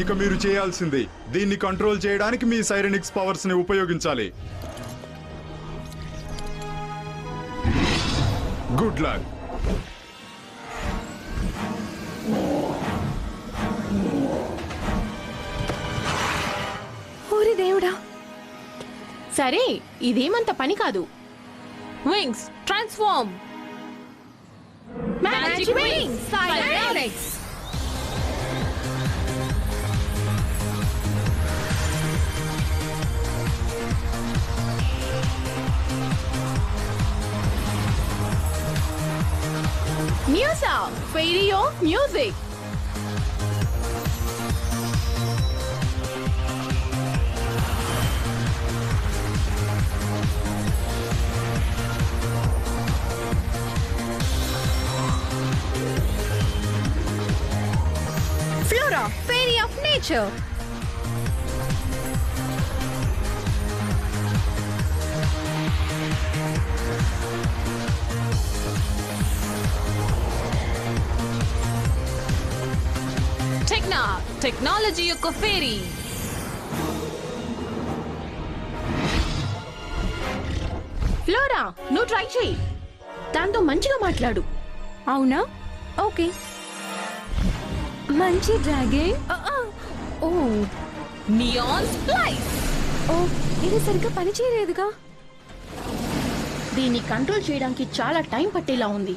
ఇక మీరు చేయాల్సింది దీన్ని కంట్రోల్ చేయడానికి మీ సైరెనిక్స్ పవర్స్ ని ఉపయోగించాలి. Good luck. ఓరి దేవుడా. సరే, ఇదేమంత పని కాదు. Wings transform. Magic Wings! Cyrenics! Musa! Fairy of Music! Flora, Fairy of Nature. టెక్నా, టెక్నాలజీ యొక్క ఫేరీ. ఫ్లోరా, నువ్వు ట్రై చేయి. దాంతో మంచిగా మాట్లాడు. అవునా? ఓకే. మంచి డ్రాగన్. ఓ నియాన్ స్ప్లైస్. ఓ, ఇది సరిగ్గా పని చేయలేదుగా. దీన్ని కంట్రోల్ చేయడానికి చాలా టైం పట్టేలా ఉంది.